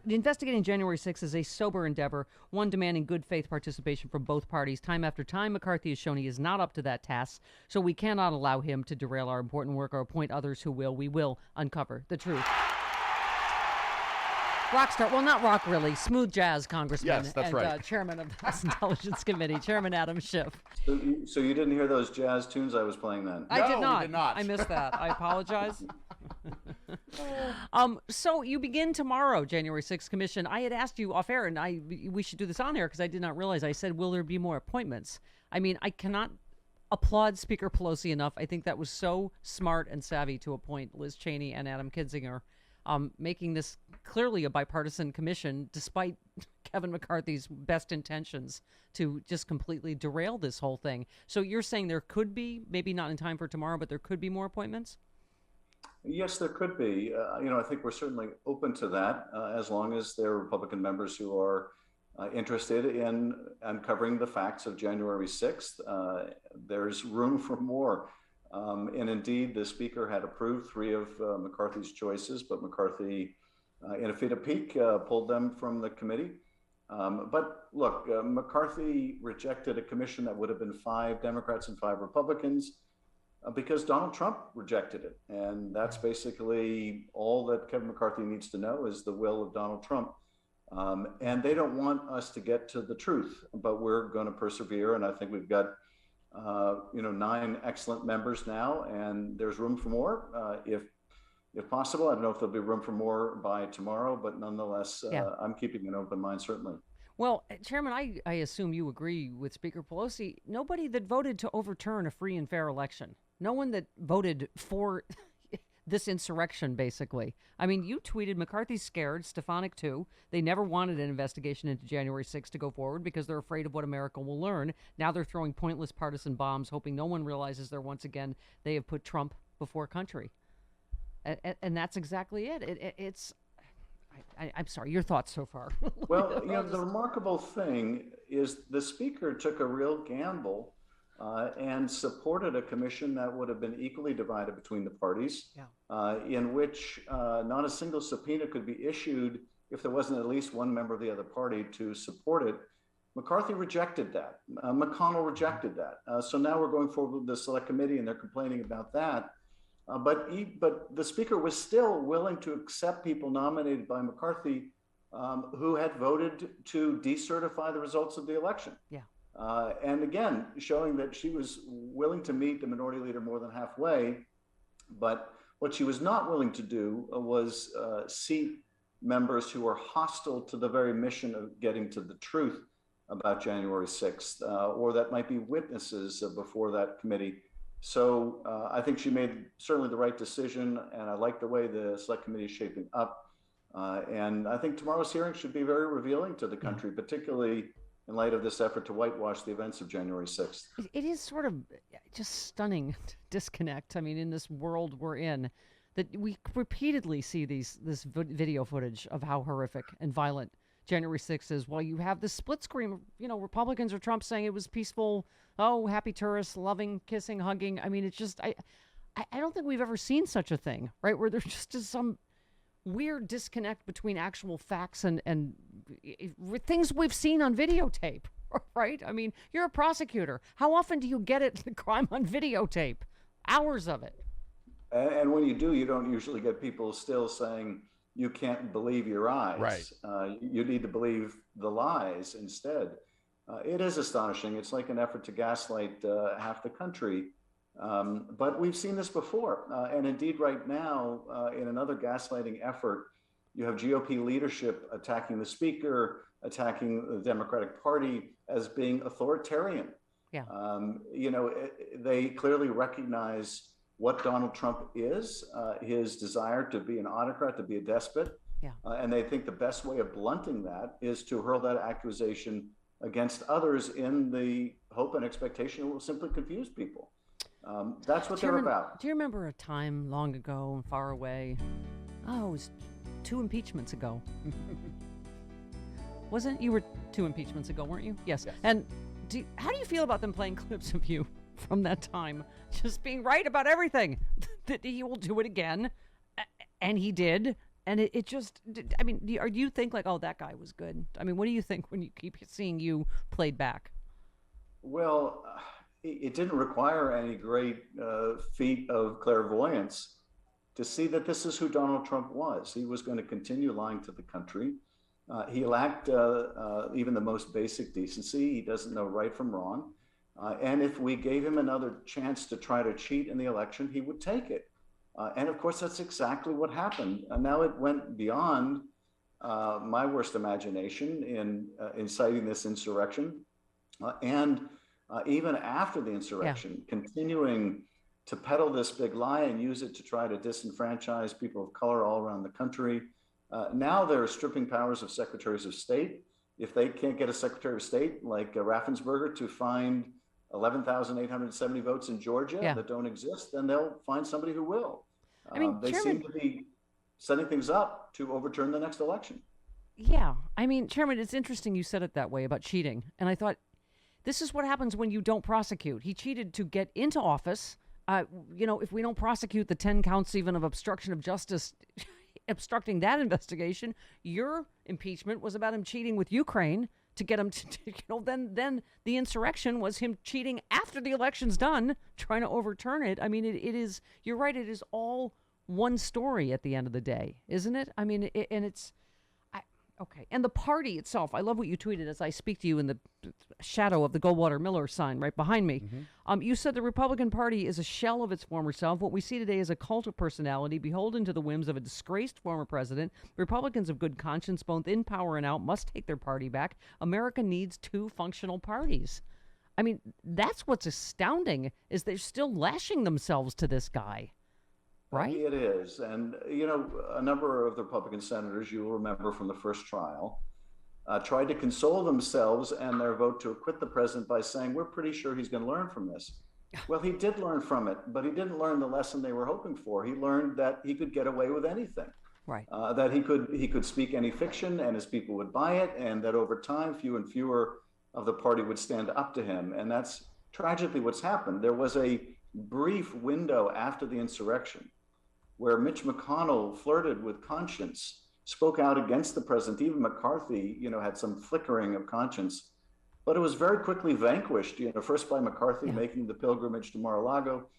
Investigating January 6th is a sober endeavor, one demanding good faith participation from both parties. Time after time, McCarthy has shown he is not up to that task, so we cannot allow him to derail our important work or appoint others who will. We will uncover the truth. Rock star, well, not rock really, smooth jazz congressman. Yes, that's and, right. Chairman of the House Intelligence Committee, Chairman Adam Schiff. So you didn't hear those jazz tunes I was playing then? I did we not. did not. I missed that. I apologize. So you begin tomorrow, January 6th Commission. I had asked you off air, and we should do this on air because I did not realize. I said, will there be more appointments? I mean, I cannot applaud Speaker Pelosi enough. I think that was so smart and savvy to appoint Liz Cheney and Adam Kinzinger, making this clearly a bipartisan commission, despite Kevin McCarthy's best intentions to just completely derail this whole thing. So you're saying there could be, maybe not in time for tomorrow, but there could be more appointments? Yes, there could be. I think we're certainly open to that as long as there are Republican members who are interested in uncovering the facts of January 6th. There's room for more. And indeed, the Speaker had approved 3 of McCarthy's choices, but McCarthy, in a fit of pique, pulled them from the committee. But look, McCarthy rejected a commission that would have been 5 Democrats and 5 Republicans. Because Donald Trump rejected it. And that's basically all that Kevin McCarthy needs to know is the will of Donald Trump. And they don't want us to get to the truth, but we're going to persevere. And I think we've got, 9 excellent members now, and there's room for more if possible. I don't know if there'll be room for more by tomorrow, but nonetheless, I'm keeping an open mind, certainly. Well, Chairman, I assume you agree with Speaker Pelosi. Nobody that voted to overturn a free and fair election. No one that voted for this insurrection, basically. I mean, you tweeted McCarthy's scared, Stefanik too. They never wanted an investigation into January 6th to go forward because they're afraid of what America will learn. Now they're throwing pointless partisan bombs, hoping no one realizes they're once again, they have put Trump before country. And that's exactly it. It's... I'm sorry, your thoughts so far. Well, the remarkable thing is the Speaker took a real gamble and supported a commission that would have been equally divided between the parties, in which not a single subpoena could be issued if there wasn't at least one member of the other party to support it. McCarthy rejected that. McConnell rejected that. So now we're going forward with the Select Committee, and they're complaining about that. But the Speaker was still willing to accept people nominated by McCarthy who had voted to decertify the results of the election. And again, showing that she was willing to meet the minority leader more than halfway. But what she was not willing to do was seat members who are hostile to the very mission of getting to the truth about January 6th, or that might be witnesses before that committee. So I think she made certainly the right decision, and I like the way the Select Committee is shaping up. And I think tomorrow's hearing should be very revealing to the country, particularly in light of this effort to whitewash the events of January 6th. It is sort of just stunning disconnect. I mean, in this world we're in, that we repeatedly see this video footage of how horrific and violent January 6th is. While you have this split screen, Republicans or Trump saying it was peaceful. Oh, happy tourists, loving, kissing, hugging. I mean, it's just, I don't think we've ever seen such a thing, right? Where there's just some weird disconnect between actual facts and things we've seen on videotape, right? I mean, you're a prosecutor. How often do you get the crime on videotape? Hours of it. And when you do, you don't usually get people still saying, you can't believe your eyes. Right. You need to believe the lies instead. It is astonishing. It's like an effort to gaslight half the country. But we've seen this before. And indeed, right now, in another gaslighting effort, you have GOP leadership attacking the Speaker, attacking the Democratic Party as being authoritarian. They clearly recognize what Donald Trump is, his desire to be an autocrat, to be a despot. And they think the best way of blunting that is to hurl that accusation against others in the hope and expectation it will simply confuse people. That's what they're about. Do you remember a time long ago and far away? Oh, it was 2 impeachments ago. Wasn't you were 2 impeachments ago, weren't you? Yes. And how do you feel about them playing clips of you from that time, just being right about everything, that he will do it again, and he did, and it just, I mean, do you think like, oh, that guy was good? I mean, what do you think when you keep seeing you played back? Well, it didn't require any great feat of clairvoyance to see that this is who Donald Trump was. He was going to continue lying to the country. He lacked even the most basic decency. He doesn't know right from wrong. And if we gave him another chance to try to cheat in the election, he would take it. And of course, that's exactly what happened. And now it went beyond my worst imagination in inciting this insurrection. And even after the insurrection, continuing to peddle this big lie and use it to try to disenfranchise people of color all around the country. Now they're stripping powers of secretaries of state. If they can't get a secretary of state like Raffensperger to find 11,870 votes in Georgia that don't exist, then they'll find somebody who will. I mean, they seem to be setting things up to overturn the next election. Yeah. I mean, Chairman, it's interesting you said it that way about cheating. And I thought, this is what happens when you don't prosecute. He cheated to get into office. If we don't prosecute the 10 counts even of obstruction of justice, obstructing that investigation, your impeachment was about him cheating with Ukraine to get him to, then the insurrection was him cheating after the election's done, trying to overturn it. I mean, it is, you're right, it is all one story at the end of the day, isn't it? I mean, okay. And the party itself, I love what you tweeted as I speak to you in the shadow of the Goldwater Miller sign right behind me. Mm-hmm. You said the Republican Party is a shell of its former self. What we see today is a cult of personality beholden to the whims of a disgraced former president. Republicans of good conscience, both in power and out, must take their party back. America needs 2 functional parties. I mean, that's what's astounding, is they're still lashing themselves to this guy. Right? It is. And, a number of the Republican senators, you will remember from the first trial, tried to console themselves and their vote to acquit the president by saying, we're pretty sure he's going to learn from this. Well, he did learn from it, but he didn't learn the lesson they were hoping for. He learned that he could get away with anything. Right. That he could speak any fiction and his people would buy it, and that over time, few and fewer of the party would stand up to him. And that's tragically what's happened. There was a brief window after the insurrection where Mitch McConnell flirted with conscience, spoke out against the president. Even McCarthy, had some flickering of conscience, but it was very quickly vanquished, first by McCarthy making the pilgrimage to Mar-a-Lago.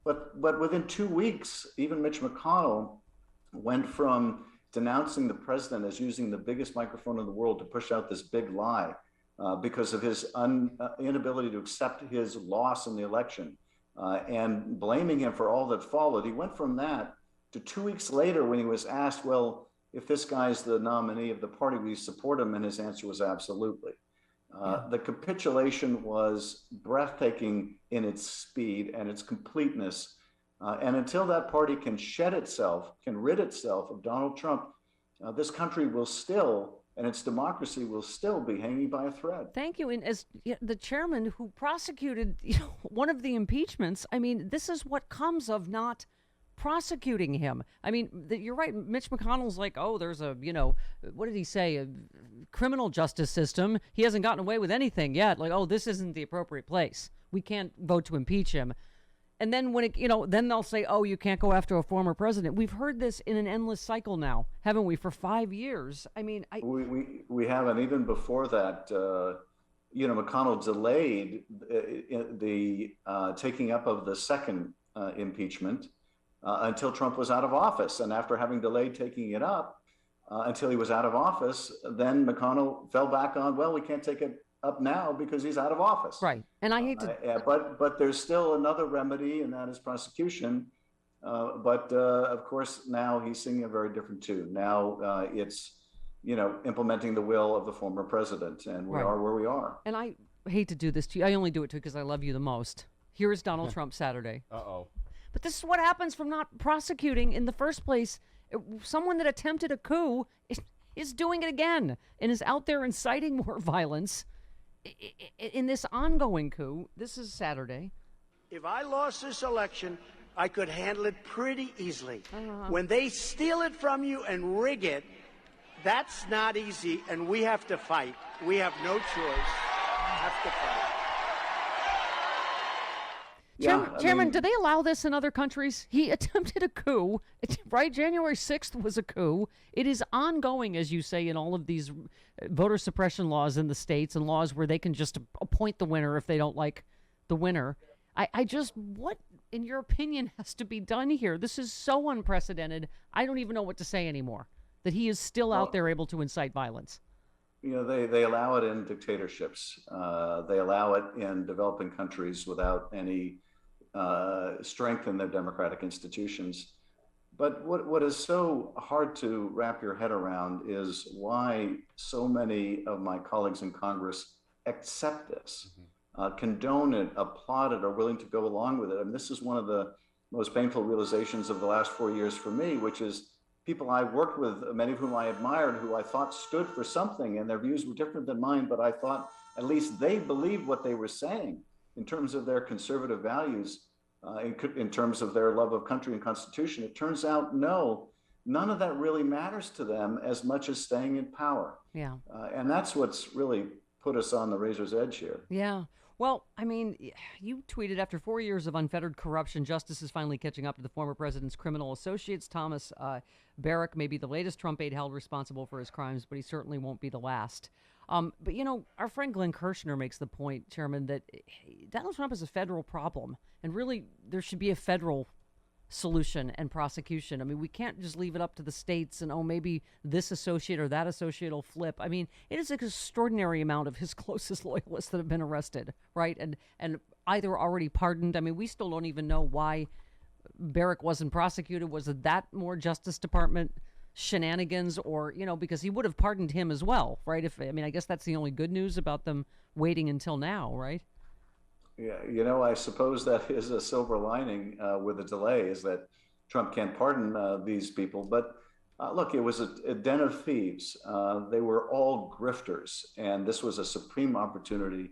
But within 2 weeks, even Mitch McConnell went from denouncing the president as using the biggest microphone in the world to push out this big lie because of his inability to accept his loss in the election and blaming him for all that followed. He went from that to 2 weeks later when he was asked, well, if this guy's the nominee of the party, we support him? And his answer was absolutely. The capitulation was breathtaking in its speed and its completeness. And until that party can rid itself of Donald Trump, this country will still, and its democracy will still be hanging by a thread. Thank you. And as the chairman who prosecuted one of the impeachments, I mean, this is what comes of not prosecuting him. I mean, you're right. Mitch McConnell's like, oh, there's a, what did he say? A criminal justice system. He hasn't gotten away with anything yet. Like, oh, this isn't the appropriate place. We can't vote to impeach him. And then when then they'll say, oh, you can't go after a former president. We've heard this in an endless cycle now, haven't we, for 5 years? I mean, we have, and even before that, McConnell delayed the taking up of the second impeachment until Trump was out of office. And after having delayed taking it up until he was out of office, then McConnell fell back on, well, we can't take it up now because he's out of office. Right. And I hate to... but there's still another remedy, and that is prosecution. Of course, now he's singing a very different tune. Now it's, implementing the will of the former president, and we are where we are. And I hate to do this to you. I only do it to you because I love you the most. Here is Donald Trump Saturday. Uh-oh. But this is what happens from not prosecuting in the first place. Someone that attempted a coup is doing it again and is out there inciting more violence in this ongoing coup. This is Saturday. If I lost this election, I could handle it pretty easily. When they steal it from you and rig it, that's not easy, and we have to fight. We have no choice. Have to fight. Chairman, do they allow this in other countries? He attempted a coup, right? January 6th was a coup. It is ongoing, as you say, in all of these voter suppression laws in the states and laws where they can just appoint the winner if they don't like the winner. What, in your opinion, has to be done here? This is so unprecedented. I don't even know what to say anymore, that he is still out there able to incite violence. You know, they allow it in dictatorships. They allow it in developing countries without any strength in their democratic institutions. But what is so hard to wrap your head around is why so many of my colleagues in Congress accept this, condone it, applaud it, are willing to go along with it. I mean, this is one of the most painful realizations of the last 4 years for me, which is people I worked with, many of whom I admired, who I thought stood for something, and their views were different than mine, but I thought at least they believed what they were saying in terms of their conservative values, in terms of their love of country and constitution. It turns out, no, none of that really matters to them as much as staying in power. Yeah. And that's what's really put us on the razor's edge here. Yeah. Well, I mean, you tweeted, after 4 years of unfettered corruption, justice is finally catching up to the former president's criminal associates. Thomas Barrack may be the latest Trump aide held responsible for his crimes, but he certainly won't be the last. But, you know, our friend Glenn Kirshner makes the point, Chairman, that Donald Trump is a federal problem, and really there should be a federal solution and prosecution. I mean, we can't just leave it up to the states and, maybe this associate or that associate will flip. I mean, it is an extraordinary amount of his closest loyalists that have been arrested, right? And either already pardoned. I mean, we still don't even know why Barrack wasn't prosecuted. Was it that more Justice Department shenanigans, or, you know, because he would have pardoned him as well, right? I guess that's the only good news about them waiting until now, right? Yeah, you know, I suppose that is a silver lining with a delay, is that Trump can't pardon these people. But look, it was a den of thieves. They were all grifters, and this was a supreme opportunity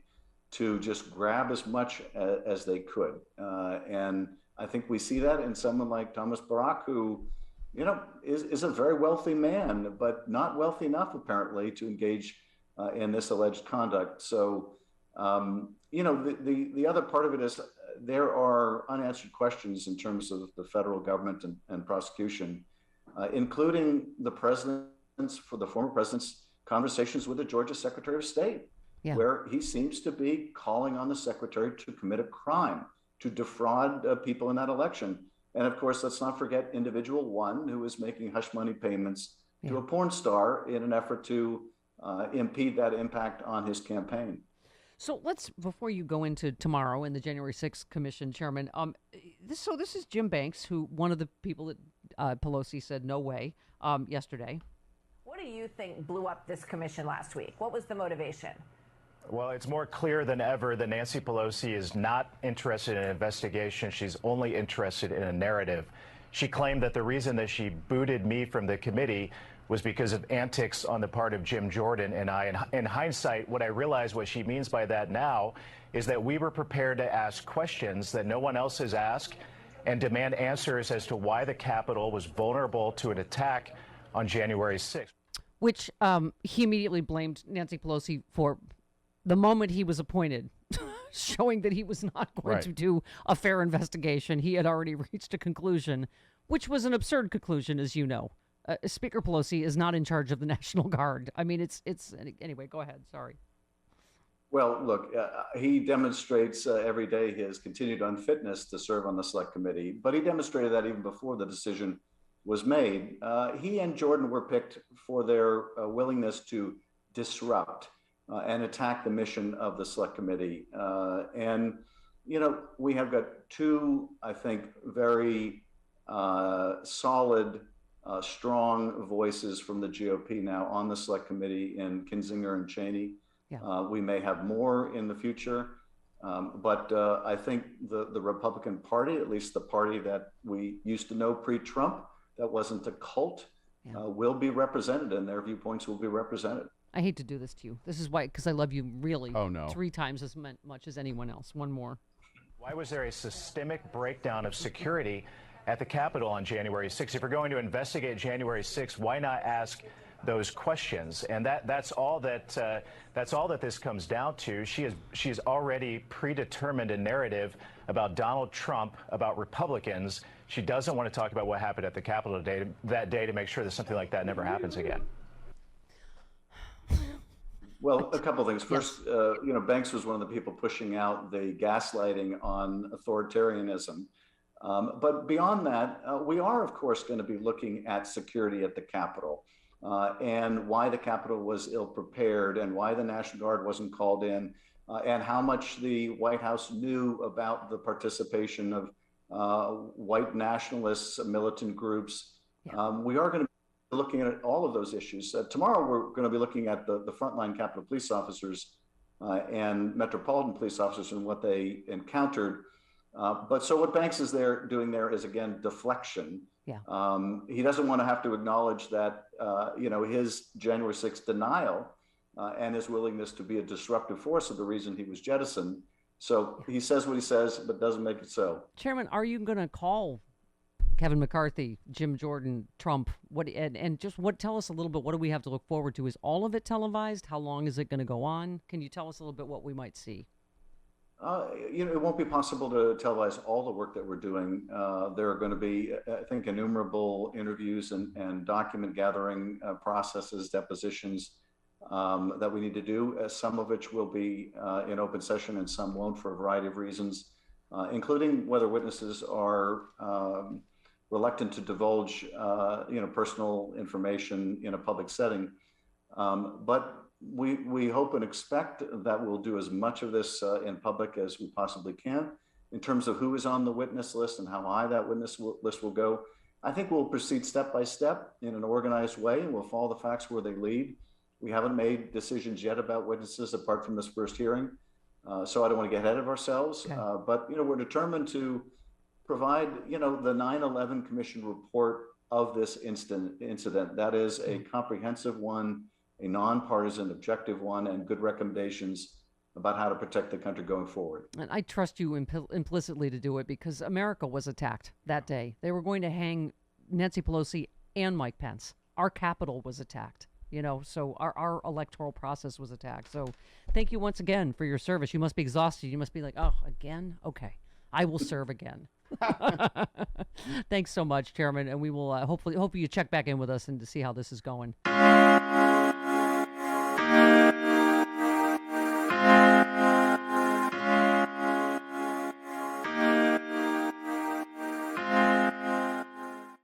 to just grab as much as they could. And I think we see that in someone like Thomas Barrack, who, you know, is a very wealthy man, but not wealthy enough apparently to engage in this alleged conduct. So, you know, the other part of it is there are unanswered questions in terms of the federal government and prosecution, including the former president's conversations with the Georgia Secretary of State, where he seems to be calling on the secretary to commit a crime, to defraud people in that election. And of course, let's not forget individual one, who is making hush money payments to a porn star in an effort to impede that impact on his campaign. So let's, before you go into tomorrow in the January 6th Commission, Chairman, this is Jim Banks, who one of the people that Pelosi said no way yesterday. What do you think blew up this commission last week? What was the motivation? Well, it's more clear than ever that Nancy Pelosi is not interested in an investigation. She's only interested in a narrative. She claimed that the reason that she booted me from the committee was because of antics on the part of Jim Jordan and I. In hindsight, what I realize what she means by that now is that we were prepared to ask questions that no one else has asked and demand answers as to why the Capitol was vulnerable to an attack on January 6th. Which he immediately blamed Nancy Pelosi for the moment he was appointed, showing that he was not going to do a fair investigation. He had already reached a conclusion, which was an absurd conclusion, as you know. Speaker Pelosi is not in charge of the National Guard. I mean, it's anyway, go ahead. Sorry. Well, look, he demonstrates every day his continued unfitness to serve on the Select Committee, but he demonstrated that even before the decision was made. He and Jordan were picked for their willingness to disrupt and attack the mission of the Select Committee. And, you know, we have got two, I think, very solid, strong voices from the GOP now on the Select Committee in Kinzinger and Cheney. Yeah. We may have more in the future, but I think the Republican Party, at least the party that we used to know pre-Trump, that wasn't a cult, will be represented, and their viewpoints will be represented. I hate to do this to you. This is why, because I love you really 3 times as much as anyone else. One more. Why was there a systemic breakdown of security at the Capitol on January 6th? If you're going to investigate January 6th, why not ask those questions? And that's all that this comes down to. She's already predetermined a narrative about Donald Trump, about Republicans. She doesn't want to talk about what happened at the Capitol that day to make sure that something like that never happens again. Well, a couple of things. First, Banks was one of the people pushing out the gaslighting on authoritarianism. But beyond that, we are, of course, going to be looking at security at the Capitol and why the Capitol was ill prepared and why the National Guard wasn't called in and how much the White House knew about the participation of white nationalists, militant groups. We are going to be looking at all of those issues. Tomorrow, we're going to be looking at the frontline Capitol police officers and Metropolitan police officers and what they encountered. But so what Banks is doing there is, again, deflection. He doesn't want to have to acknowledge that, his January 6th denial and his willingness to be a disruptive force of the reason he was jettisoned. So he says what he says, but doesn't make it so. Chairman, are you going to call Kevin McCarthy, Jim Jordan, Trump? Tell us a little bit, what do we have to look forward to? Is all of it televised? How long is it going to go on? Can you tell us a little bit what we might see? It won't be possible to televise all the work that we're doing. There are going to be, I think, innumerable interviews and document gathering processes, depositions that we need to do, some of which will be in open session and some won't for a variety of reasons, including whether witnesses are reluctant to divulge, personal information in a public setting. But we hope and expect that we'll do as much of this in public as we possibly can. In terms of who is on the witness list and how high that witness list will go, I think we'll proceed step by step in an organized way, and we'll follow the facts where they lead. We haven't made decisions yet about witnesses apart from this first hearing, so I don't want to get ahead of ourselves. Okay. But we're determined to provide the 9/11 Commission report of this incident. That is a comprehensive one, a nonpartisan, objective one, and good recommendations about how to protect the country going forward. And I trust you implicitly to do it because America was attacked that day. They were going to hang Nancy Pelosi and Mike Pence. Our Capitol was attacked, so our electoral process was attacked. So thank you once again for your service. You must be exhausted. You must be like, oh, again? Okay, I will serve again. Thanks so much, Chairman. And we will hopefully you check back in with us and to see how this is going.